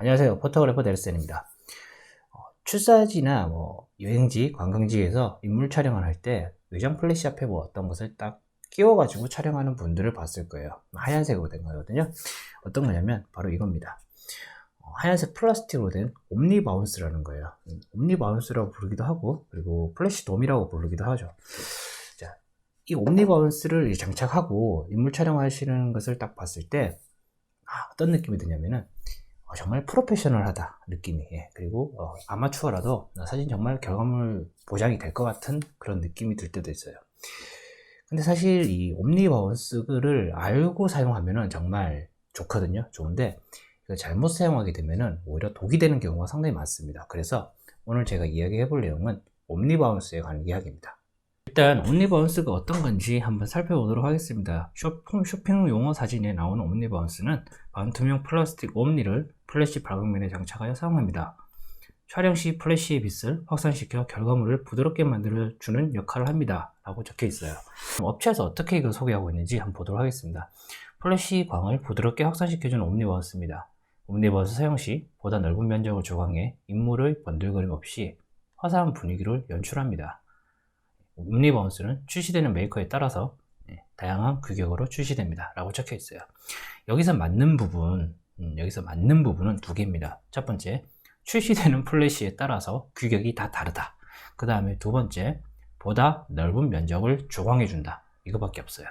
안녕하세요. 포토그래퍼 데르센입니다. 출사지나 여행지, 관광지에서 인물 촬영을 할 때 외장 플래시 앞에 어떤 것을 딱 끼워가지고 촬영하는 분들을 봤을 거예요. 하얀색으로 된 거거든요. 어떤 거냐면 바로 이겁니다. 하얀색 플라스틱으로 된 옴니 바운스라는 거예요. 옴니 바운스라고 부르기도 하고, 그리고 플래시 돔이라고 부르기도 하죠. 자, 이 옴니 바운스를 장착하고 인물 촬영하시는 것을 딱 봤을 때 어떤 느낌이 드냐면은 정말 프로페셔널하다 느낌이. 그리고 아마추어라도 사진 정말 결과물 보장이 될 것 같은 그런 느낌이 들 때도 있어요. 근데 사실 이 옴니 바운스를 알고 사용하면은 정말 좋거든요. 좋은데 잘못 사용하게 되면은 오히려 독이 되는 경우가 상당히 많습니다. 그래서 오늘 제가 이야기해 볼 내용은 옴니 바운스에 관한 이야기입니다. 일단 옴니 바운스가 어떤 건지 한번 살펴보도록 하겠습니다. 쇼핑 용어 사진에 나오는 옴니 바운스는 반투명 플라스틱 옴니를 플래시 발광면에 장착하여 사용합니다. 촬영 시 플래시의 빛을 확산시켜 결과물을 부드럽게 만들어주는 역할을 합니다 라고 적혀 있어요. 업체에서 어떻게 이걸 소개하고 있는지 한번 보도록 하겠습니다. 플래시 광을 부드럽게 확산시켜주는 옴니 바운스입니다. 옴니 바운스 사용 시 보다 넓은 면적을 조광해 인물의 번들거림 없이 화사한 분위기를 연출합니다. 옴니 바운스는 출시되는 메이커에 따라서 다양한 규격으로 출시됩니다 라고 적혀 있어요. 여기서 맞는 부분은 두 개입니다. 첫 번째, 출시되는 플래시에 따라서 규격이 다 다르다. 그 다음에 두 번째, 보다 넓은 면적을 조광해 준다. 이거밖에 없어요.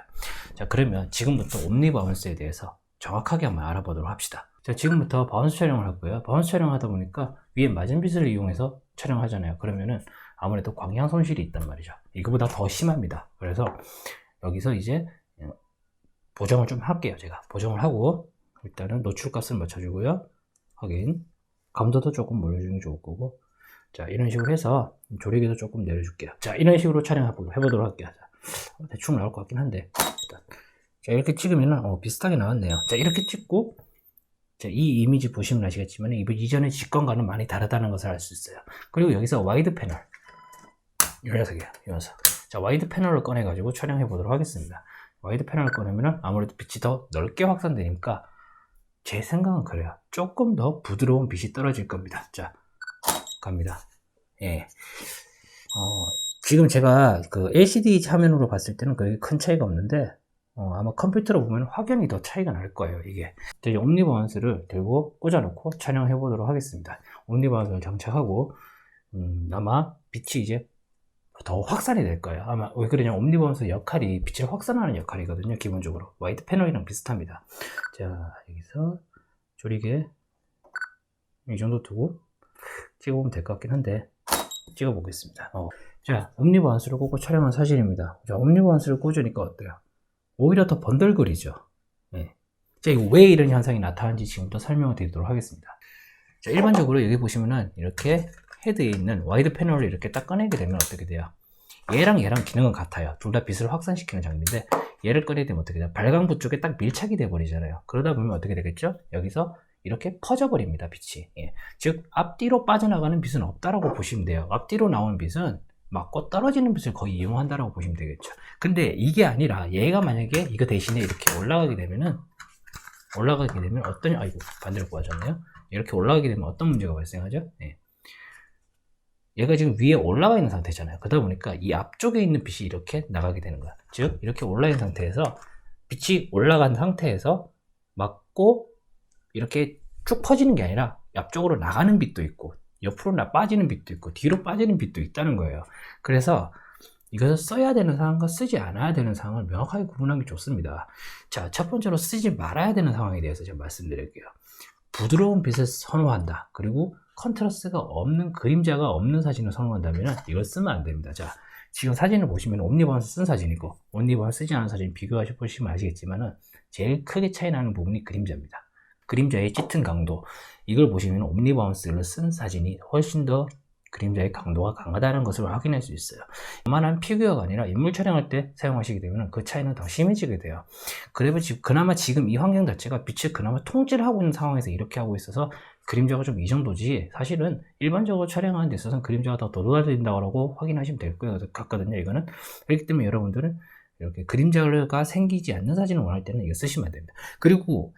자, 그러면 지금부터 옴니 바운스에 대해서 정확하게 한번 알아보도록 합시다. 자, 지금부터 바운스 촬영을 할 거예요. 바운스 촬영하다 보니까 위에 맞은 빛을 이용해서 촬영하잖아요. 그러면은 아무래도 광량 손실이 있단 말이죠. 이거보다 더 심합니다. 그래서 여기서 이제 보정을 좀 할게요. 제가 보정을 하고 일단은 노출값을 맞춰주고요. 확인. 감도도 조금 올려주는 게 좋을 거고. 자, 이런 식으로 해서 조리개도 조금 내려줄게요. 자, 이런 식으로 촬영해보도록 할게요. 자, 대충 나올 것 같긴 한데 일단. 자, 이렇게 찍으면 비슷하게 나왔네요. 자, 이렇게 찍고 자, 이 이미지 보시면 아시겠지만 이전의 직관과는 많이 다르다는 것을 알 수 있어요. 그리고 여기서 와이드 패널 이 녀석이에요. 이 녀석. 자, 와이드 패널을 꺼내 가지고 촬영해 보도록 하겠습니다. 와이드 패널을 꺼내면 아무래도 빛이 더 넓게 확산되니까 제 생각은 그래요. 조금 더 부드러운 빛이 떨어질 겁니다. 자, 갑니다. 예. 지금 제가 그 LCD 화면으로 봤을 때는 그렇게 큰 차이가 없는데 아마 컴퓨터로 보면 확연히 더 차이가 날 거예요. 이게 이제 옴니 바운스를 들고 꽂아놓고 촬영해 보도록 하겠습니다. 옴니 바운스를 장착하고 아마 빛이 이제 더 확산이 될 거예요. 아마 왜 그러냐, 옴니 바운스 역할이 빛을 확산하는 역할이거든요. 기본적으로 와이드 패널이랑 비슷합니다. 자, 여기서 조리개 이 정도 두고 찍어보면 될 것 같긴 한데 찍어 보겠습니다. 자, 옴니 바운스를 꽂고 촬영한 사진입니다. 자, 옴니 바운스를 꽂으니까 어때요? 오히려 더 번들거리죠. 네. 자, 이거 왜 이런 현상이 나타나는지 지금부터 설명을 드리도록 하겠습니다. 자, 일반적으로 여기 보시면은 이렇게 헤드에 있는 와이드 패널을 이렇게 딱 꺼내게 되면 어떻게 돼요? 얘랑 기능은 같아요. 둘 다 빛을 확산시키는 장비인데 얘를 꺼내게 되면 어떻게 돼요? 발광부 쪽에 딱 밀착이 돼 버리잖아요. 그러다 보면 어떻게 되겠죠? 여기서 이렇게 퍼져 버립니다. 빛이. 예. 즉 앞뒤로 빠져나가는 빛은 없다라고 보시면 돼요. 앞뒤로 나오는 빛은 맞고 떨어지는 빛을 거의 이용한다라고 보시면 되겠죠. 근데 이게 아니라 얘가 만약에 이거 대신에 이렇게 올라가게 되면 아이고, 반대로 빠졌네요. 이렇게 올라가게 되면 어떤 문제가 발생하죠? 예. 얘가 지금 위에 올라가 있는 상태잖아요. 그러다 보니까 이 앞쪽에 있는 빛이 이렇게 나가게 되는 거야. 즉 이렇게 올라 있는 상태에서 빛이 올라간 상태에서 맞고 이렇게 쭉 퍼지는 게 아니라 앞쪽으로 나가는 빛도 있고 옆으로 빠지는 빛도 있고 뒤로 빠지는 빛도 있다는 거예요. 그래서 이것을 써야 되는 상황과 쓰지 않아야 되는 상황을 명확하게 구분하는 게 좋습니다. 자, 첫 번째로 쓰지 말아야 되는 상황에 대해서 제가 말씀드릴게요. 부드러운 빛을 선호한다. 그리고 컨트라스트가 없는, 그림자가 없는 사진을 선호한다면 이걸 쓰면 안 됩니다. 자, 지금 사진을 보시면 옴니 바운스 쓴 사진이고 옴니 바운스 쓰지 않은 사진 비교하셔 보시면 아시겠지만은 제일 크게 차이 나는 부분이 그림자입니다. 그림자의 짙은 강도, 이걸 보시면 옴니 바운스를 쓴 사진이 훨씬 더 그림자의 강도가 강하다는 것을 확인할 수 있어요. 웬만한 피규어가 아니라 인물 촬영할 때 사용하시게 되면 그 차이는 더 심해지게 돼요. 그나마 지금 이 환경 자체가 빛을 그나마 통제를 하고 있는 상황에서 이렇게 하고 있어서 그림자가 좀 이 정도지, 사실은 일반적으로 촬영하는 데 있어서는 그림자가 더 도드라진다고 확인하시면 될 것 같거든요. 이거는 그렇기 때문에 여러분들은 이렇게 그림자가 생기지 않는 사진을 원할 때는 이거 쓰시면 됩니다. 그리고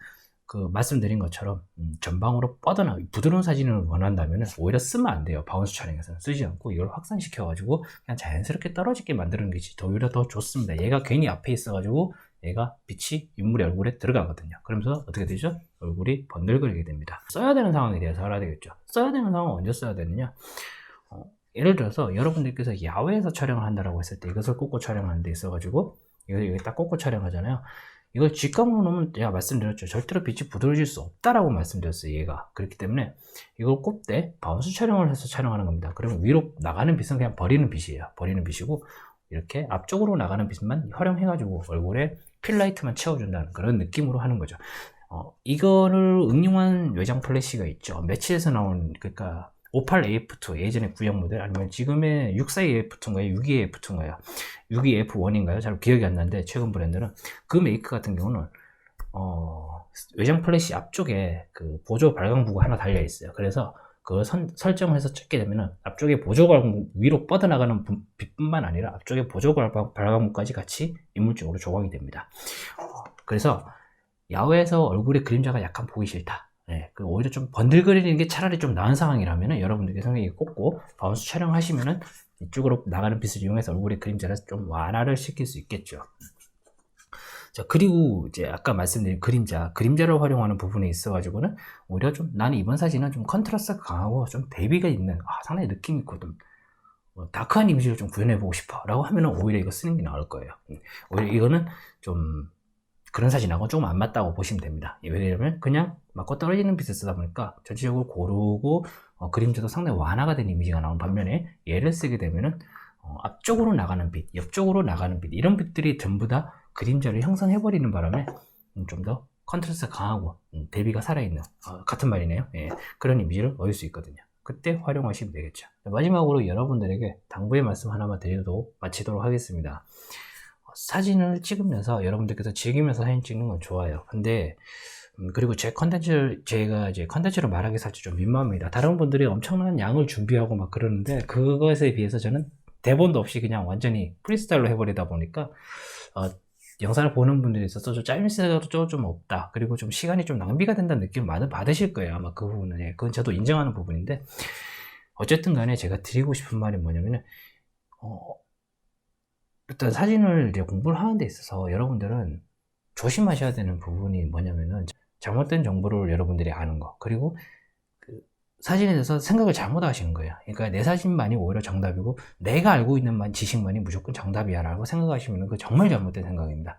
말씀드린 것처럼 전방으로 뻗어나 부드러운 사진을 원한다면 오히려 쓰면 안 돼요. 바운스 촬영에서는 쓰지 않고 이걸 확산시켜가지고 그냥 자연스럽게 떨어지게 만드는 것이 오히려 더 좋습니다. 얘가 괜히 앞에 있어가지고 얘가 빛이 인물의 얼굴에 들어가거든요. 그러면서 어떻게 되죠? 얼굴이 번들거리게 됩니다. 써야 되는 상황에 대해서 알아야 되겠죠. 써야 되는 상황은 언제 써야 되느냐? 예를 들어서 여러분들께서 야외에서 촬영을 한다라고 했을 때 이것을 꽂고 촬영하는 데 있어가지고 이거 딱 꽂고 촬영하잖아요. 이걸 직감으로 놓으면 제가 말씀드렸죠. 절대로 빛이 부드러워질 수 없다라고 말씀드렸어요. 얘가. 그렇기 때문에 이걸 꼽되 바운스 촬영을 해서 촬영하는 겁니다. 그러면 위로 나가는 빛은 그냥 버리는 빛이에요. 버리는 빛이고 이렇게 앞쪽으로 나가는 빛만 활용해가지고 얼굴에 필라이트만 채워준다는 그런 느낌으로 하는 거죠. 이거를 응용한 외장 플래시가 있죠. 매치에서 나온 그러니까 58AF2 예전에 구형 모델 아니면 지금의 64AF2인가요? 62AF2인가요? 62F1인가요? 잘 기억이 안 나는데 최근 브랜드는 그 메이크 같은 경우는 외장 플래시 앞쪽에 그 보조 발광부가 하나 달려 있어요. 그래서 그걸 설정을 해서 찍게 되면은 앞쪽에 보조 발광부 위로 뻗어나가는 빛뿐만 아니라 앞쪽에 보조 발광부까지 같이 인물적으로 조각이 됩니다. 그래서 야외에서 얼굴에 그림자가 약간 보기 싫다. 네, 오히려 좀 번들거리는 게 차라리 좀 나은 상황이라면 여러분들께서 이게 꽂고 바운스 촬영하시면은 이쪽으로 나가는 빛을 이용해서 얼굴의 그림자를 좀 완화를 시킬 수 있겠죠. 자, 그리고 이제 아까 말씀드린 그림자를 활용하는 부분에 있어가지고는 오히려 좀 나는 이번 사진은 좀 컨트라스트가 강하고 좀 대비가 있는 상당히 느낌 있고 좀 다크한 이미지를 좀 구현해보고 싶어 라고 하면은 오히려 이거 쓰는 게 나을 거예요. 오히려 이거는 좀 그런 사진하고 조금 안 맞다고 보시면 됩니다. 왜냐면 그냥 맞고 떨어지는 빛을 쓰다 보니까 전체적으로 고르고 그림자도 상당히 완화가 된 이미지가 나온 반면에 얘를 쓰게 되면은 앞쪽으로 나가는 빛, 옆쪽으로 나가는 빛 이런 빛들이 전부 다 그림자를 형성해버리는 바람에 좀 더 컨트라스트가 강하고 대비가 살아있는 같은 말이네요. 예, 그런 이미지를 얻을 수 있거든요. 그때 활용하시면 되겠죠. 마지막으로 여러분들에게 당부의 말씀 하나만 드리도록 마치도록 하겠습니다. 사진을 찍으면서 여러분들께서 즐기면서 사진 찍는 건 좋아요. 근데 그리고 제가 이제 컨텐츠로 말하기 사실 좀 민망합니다. 다른 분들이 엄청난 양을 준비하고 막 그러는데 그것에 비해서 저는 대본도 없이 그냥 완전히 프리스타일로 해버리다 보니까 영상을 보는 분들이 있어서 좀 짜임새도 좀 없다. 그리고 좀 시간이 좀 낭비가 된다는 느낌을 많이 받으실 거예요. 아마 그 부분은. 예, 그건 저도 인정하는 부분인데 어쨌든 간에 제가 드리고 싶은 말이 뭐냐면은 일단 사진을 이제 공부를 하는 데 있어서 여러분들은 조심하셔야 되는 부분이 뭐냐면은 잘못된 정보를 여러분들이 아는 거, 그리고 그 사진에 대해서 생각을 잘못 하시는 거예요. 그러니까 내 사진만이 오히려 정답이고 내가 알고 있는 지식만이 무조건 정답이야 라고 생각하시면 그 정말 잘못된 생각입니다.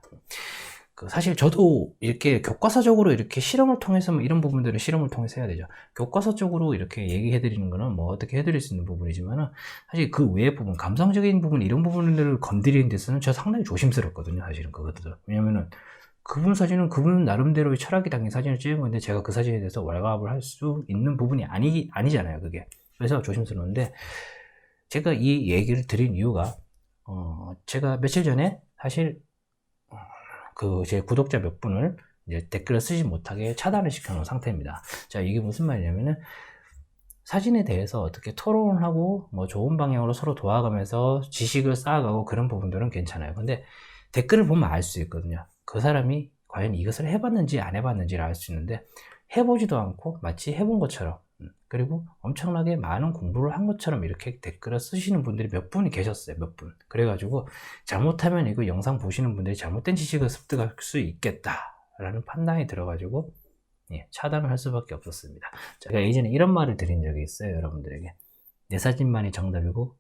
사실 저도 이렇게 교과서적으로 이렇게 실험을 통해서 이런 부분들을 실험을 통해서 해야 되죠. 교과서적으로 이렇게 얘기해 드리는 거는 뭐 어떻게 해드릴 수 있는 부분이지만은 사실 그 외의 부분, 감성적인 부분, 이런 부분들을 건드리는 데서는 제가 상당히 조심스럽거든요. 사실은 그것들. 왜냐면은 그분 사진은 그분 나름대로의 철학이 담긴 사진을 찍은 건데 제가 그 사진에 대해서 왈가왈부를 할 수 있는 부분이 아니잖아요. 그게. 그래서 조심스러운데 제가 이 얘기를 드린 이유가 제가 며칠 전에 사실 제 구독자 몇 분을 이제 댓글을 쓰지 못하게 차단을 시켜놓은 상태입니다. 자, 이게 무슨 말이냐면은 사진에 대해서 어떻게 토론을 하고 뭐 좋은 방향으로 서로 도와가면서 지식을 쌓아가고 그런 부분들은 괜찮아요. 근데 댓글을 보면 알 수 있거든요. 그 사람이 과연 이것을 해봤는지 안 해봤는지를 알 수 있는데 해보지도 않고 마치 해본 것처럼 그리고 엄청나게 많은 공부를 한 것처럼 이렇게 댓글을 쓰시는 분들이 몇 분이 계셨어요. 몇 분. 그래가지고 잘못하면 이거 영상 보시는 분들이 잘못된 지식을 습득할 수 있겠다라는 판단이 들어가지고 차단을 할 수밖에 없었습니다. 제가 예전에 이런 말을 드린 적이 있어요. 여러분들에게. 내 사진만이 정답이고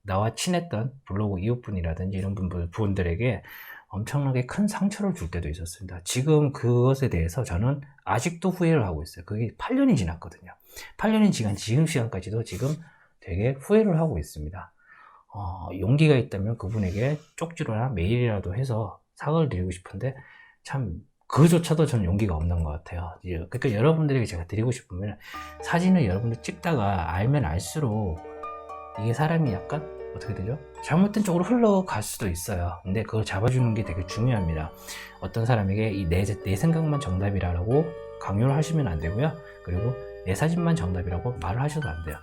나와 친했던 블로그 이웃분이라든지 이런 분들에게 엄청나게 큰 상처를 줄 때도 있었습니다. 지금 그것에 대해서 저는 아직도 후회를 하고 있어요. 그게 8년이 지났거든요. 8년이 지난 지금 시간까지도 지금 되게 후회를 하고 있습니다. 용기가 있다면 그분에게 쪽지로나 메일이라도 해서 사과를 드리고 싶은데 참 그조차도 저는 용기가 없는 것 같아요. 그러니까 여러분들에게 제가 드리고 싶으면 사진을 여러분들 찍다가 알면 알수록 이게 사람이 약간 어떻게 되죠? 잘못된 쪽으로 흘러갈 수도 있어요. 근데 그걸 잡아주는 게 되게 중요합니다. 어떤 사람에게 내 생각만 정답이라고 강요를 하시면 안 되고요. 그리고 내 사진만 정답이라고 말을 하셔도 안 돼요.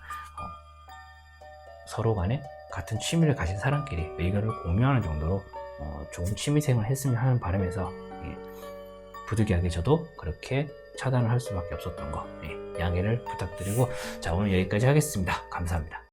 서로 간에 같은 취미를 가진 사람끼리 의견을 공유하는 정도로 좋은 취미생활을 했으면 하는 바람에서 부득이하게 저도 그렇게 차단을 할 수밖에 없었던 거, 양해를 부탁드리고, 자, 오늘 여기까지 하겠습니다. 감사합니다.